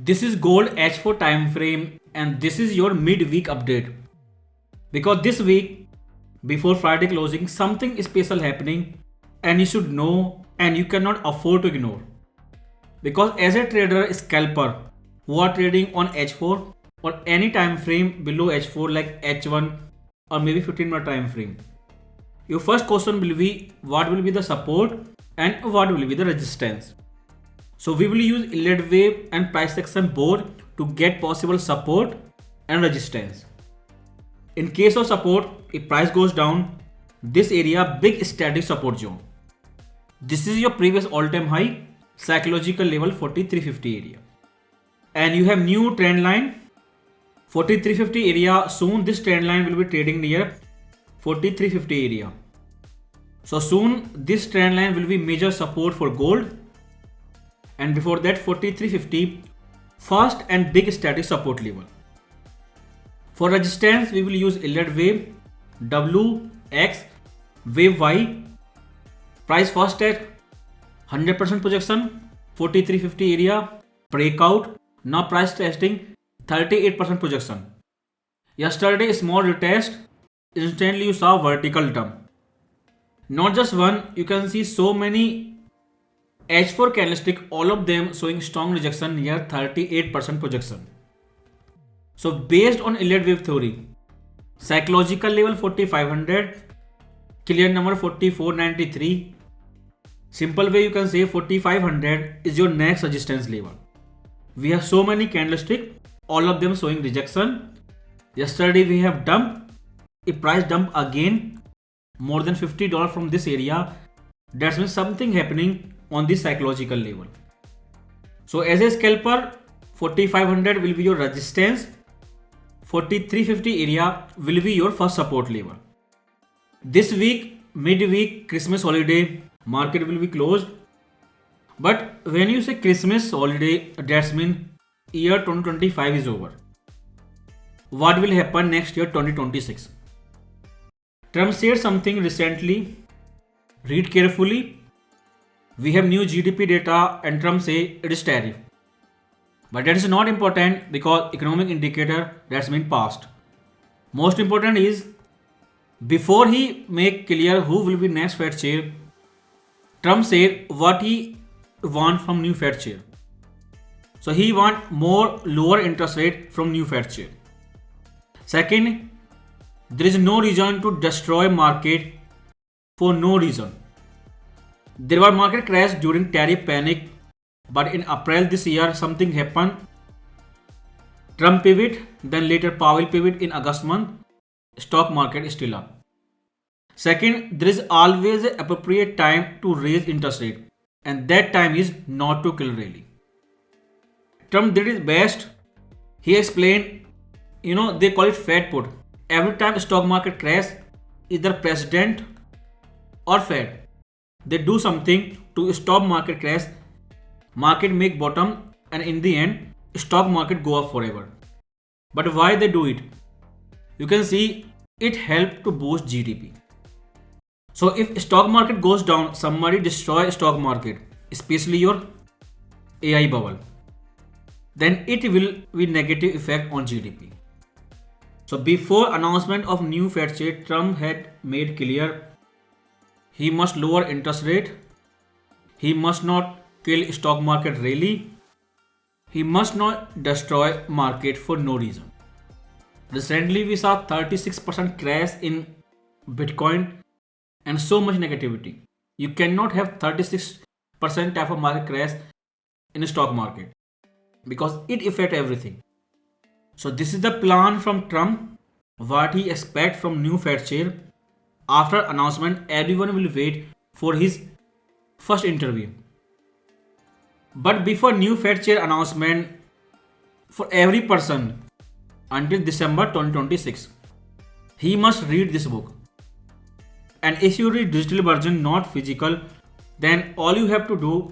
This is gold H4 time frame and this is your mid-week update. Because this week before Friday closing something special happening and you should know and you cannot afford to ignore. Because as a trader scalper who are trading on H4 or any time frame below H4 like H1 or maybe 15-minute time frame, your first question will be what will be the support and what will be the resistance. So we will use Elliott wave and price action both to get possible support and resistance. In case of support, if price goes down, this area big static support zone. This is your previous all-time high psychological level 4350 area. And you have new trend line 4350 area. Soon this trend line will be trading near 4350 area. So soon this trend line will be major support for gold. And before that 4350 fast and big static support level. For resistance we will use Elliott wave W, X, wave Y. Price first at 100% projection 4350 area breakout. Now price testing 38% projection. Yesterday small retest, instantly you saw vertical term. Not just one, you can see so many H4 candlestick, all of them showing strong rejection near 38% projection. So based on Elliott wave theory, psychological level 4500, clear number 4493, simple way you can say 4500 is your next resistance level. We have so many candlestick, all of them showing rejection. Yesterday we have dump. If price dump again more than $50 from this area, that means something happening on this psychological level. So as a scalper, 4500 will be your resistance, 4350 area will be your first support level. This week, midweek, Christmas holiday, market will be closed. But when you say Christmas holiday, that means year 2025 is over. What will happen next year 2026? Trump said something recently. Read carefully. We have new GDP data and Trump say it is tariff. But that is not important because economic indicator that's been passed. Most important is before he make clear who will be next Fed chair, Trump said what he want from new Fed chair. So he want more lower interest rate from new Fed chair. Second, there is no reason to destroy market for no reason. There was market crash during tariff panic, but in April this year something happened. Trump pivot, then later Powell pivot in August month. Stock market is still up. Second, there is always an appropriate time to raise interest rate, and that time is not to kill rally. Trump did his best. He explained, they call it Fed put. Every time stock market crash, either president or Fed, they do something to stop market crash, market make bottom, and in the end, stock market go up forever. But why they do it? You can see it helped to boost GDP. So if stock market goes down, somebody destroy stock market, especially your AI bubble, then it will be negative effect on GDP. So before announcement of new Fed chair, Trump had made clear he must lower interest rate, he must not kill stock market rally, he must not destroy market for no reason. Recently we saw 36% crash in Bitcoin and so much negativity. You cannot have 36% type of market crash in a stock market because it affects everything. So this is the plan from Trump, what he expects from new Fed chair. After announcement, everyone will wait for his first interview. But before new Fed chair announcement, for every person until December 2026, he must read this book. And if you read digital version, not physical, then all you have to do,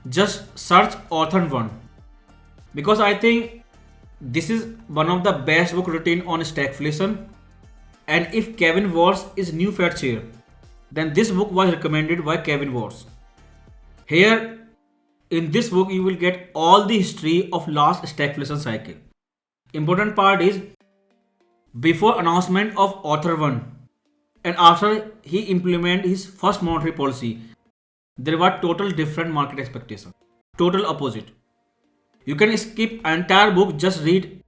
just search author 1. Because I think this is one of the best book written on stagflation. And if Kevin Warsh is new Fed chair, then this book was recommended by Kevin Warsh. Here In this book, you will get all the history of last stagflation cycle. Important part is before announcement of author 1 and after he implement his first monetary policy, there were total different market expectation. Total opposite. You can skip entire book, just read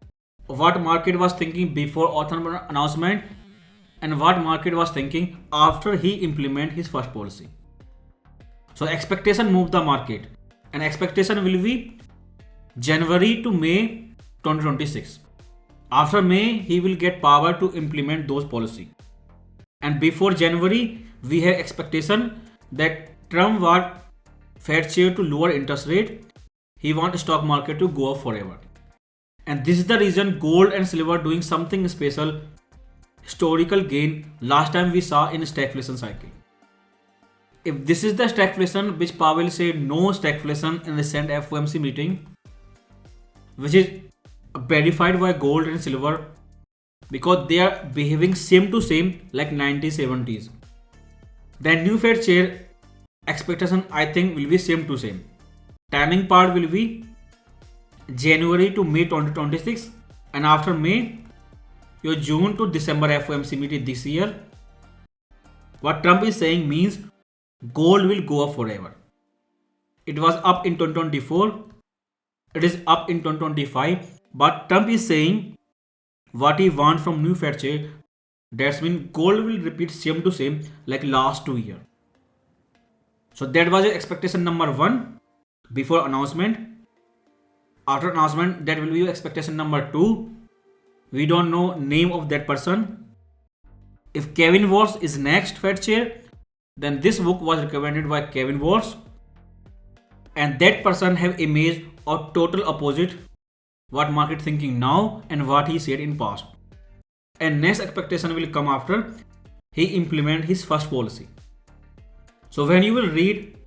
what market was thinking before author 1 announcement and what market was thinking after he implement his first policy. So expectation move the market, and expectation will be January to May 2026. After May, he will get power to implement those policy. And before January, we have expectation that Trump want Fed chair to lower interest rate. He want stock market to go up forever. And this is the reason gold and silver doing something special, historical gain last time we saw in stagflation cycle. If this is the stagflation which Powell said no stagflation in recent FOMC meeting, which is verified by gold and silver because they are behaving same to same like 1970s, then new Fed chair expectation I think will be same to same. Timing part will be January to May 2026, and after May your June to December FOMC meeting this year. What Trump is saying means gold will go up forever. It was up in 2024, it is up in 2025, but Trump is saying what he wants from new Fed chair. That means gold will repeat same to same like last 2 years. So that was your expectation number 1 before announcement. After announcement, that will be your expectation number 2. We don't know name of that person. If Kevin Warsh is next Fed chair, then this book was recommended by Kevin Warsh, and that person have image of total opposite what market thinking now and what he said in past. And next expectation will come after he implement his first policy. So when you will read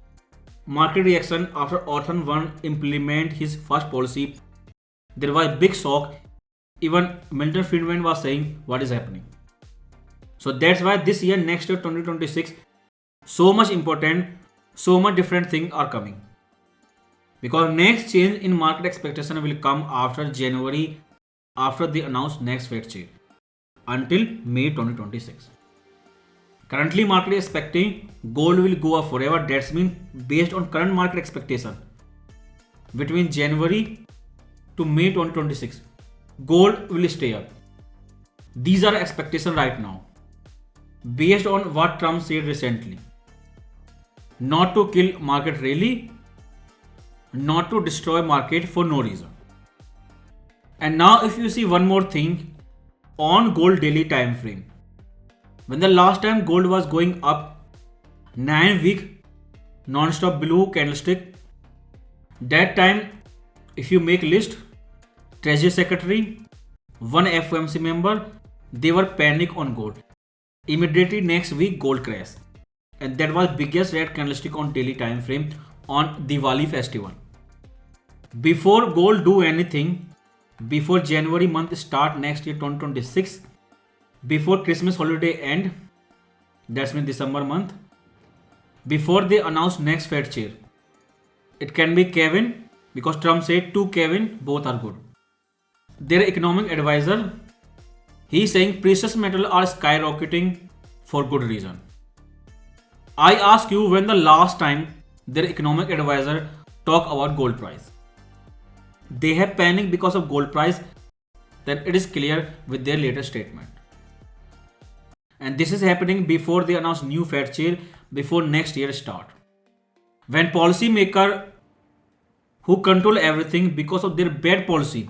market reaction after author 1 implement his first policy, there was a big shock. Even Milton Friedman was saying what is happening. So that's why this year, next year 2026, so much important, so much different things are coming. Because next change in market expectation will come after January, after they announce next Fed chair, until May 2026. Currently market is expecting gold will go up forever. That means based on current market expectation, between January to May 2026, gold will stay up. These are expectations right now, based on what Trump said recently. Not to kill market really, not to destroy market for no reason. And now if you see one more thing on gold daily time frame, when the last time gold was going up 9-week non-stop blue candlestick, that time if you make list, Treasury Secretary, one FOMC member, they were panic on gold. Immediately next week gold crash, and that was biggest red candlestick on daily time frame on Diwali festival. Before gold do anything, before January month start next year 2026, before Christmas holiday end, that's mean December month, before they announce next Fed chair, it can be Kevin, because Trump said to Kevin both are good. Their economic advisor, he is saying precious metals are skyrocketing for good reason. I ask you, when the last time their economic advisor talk about gold price? They have panic because of gold price, then it is clear with their latest statement. And this is happening before they announce new Fed chair, before next year start. When policy maker who control everything because of their bad policy,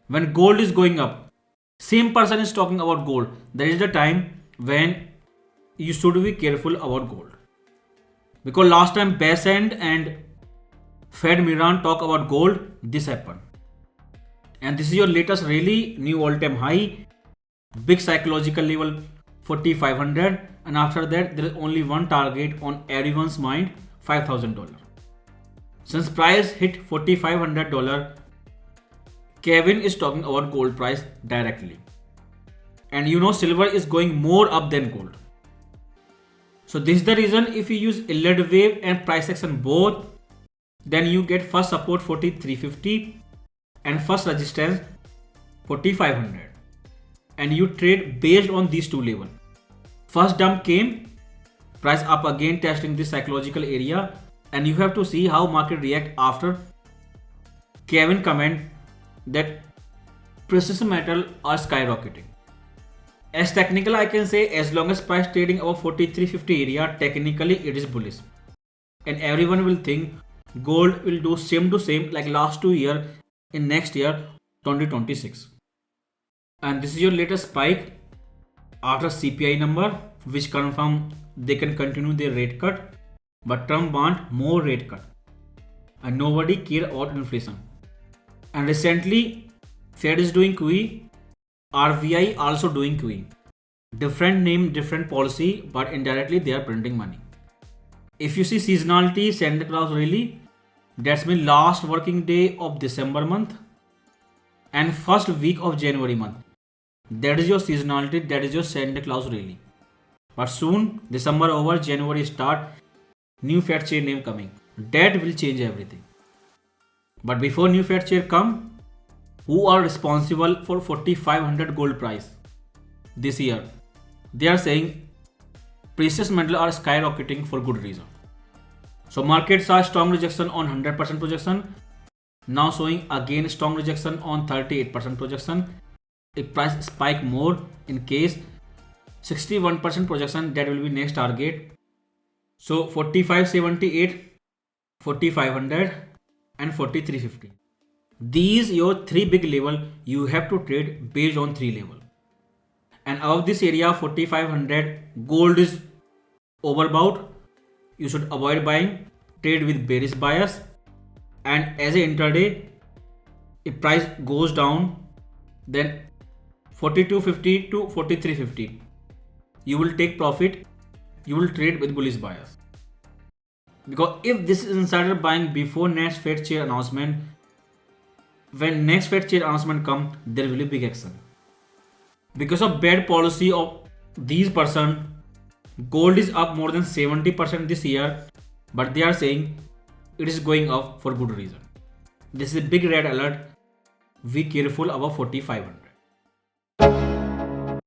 when gold is going up, same person is talking about gold, that is the time when you should be careful about gold. Because last time Besant and Fed Miran talk about gold, this happened. And this is your latest really new all-time high, big psychological level 4,500, and after that there is only one target on everyone's mind, $5,000. Since price hit $4,500, Kevin is talking about gold price directly. And you know silver is going more up than gold. So this is the reason if you use Elliott wave and price action both, Then you get first support 4350 and first resistance 4500, and you trade based on these two levels. First dump came, price up again testing this psychological area, and you have to see how market react after Kevin comment that precious metal are skyrocketing. As technical, I can say as long as price trading above 4350 area, technically it is bullish, and everyone will think gold will do same to same like last 2 years in next year 2026. And this is your latest spike after CPI number, which confirm they can continue their rate cut, but Trump want more rate cut, and nobody care about inflation. And recently, Fed is doing QE, RBI also doing QE. Different name, different policy, but indirectly they are printing money. If you see seasonality, Santa Claus rally, that's mean last working day of December month and first week of January month. That is your seasonality, that is your Santa Claus rally. But soon, December over, January start, new Fed chair name coming. That will change everything. But before new Fed chair come, who are responsible for 4500 gold price this year? They are saying precious metals are skyrocketing for good reason. So markets saw strong rejection on 100% projection, now showing again strong rejection on 38% projection. If price spike more, in case 61% projection, that will be next target. So 4578, 4500 and 4350. These your three big level you have to trade based on three level. And above this area 4500, gold is overbought. You should avoid buying, trade with bearish bias. And as a intraday, if price goes down, then 4250 to 4350, you will take profit, you will trade with bullish bias. Because if this is insider buying before next Fed chair announcement, when next Fed chair announcement comes, there will be big action. Because of bad policy of these person, gold is up more than 70% this year, but they are saying it is going up for good reason. This is a big red alert. Be careful above 4500.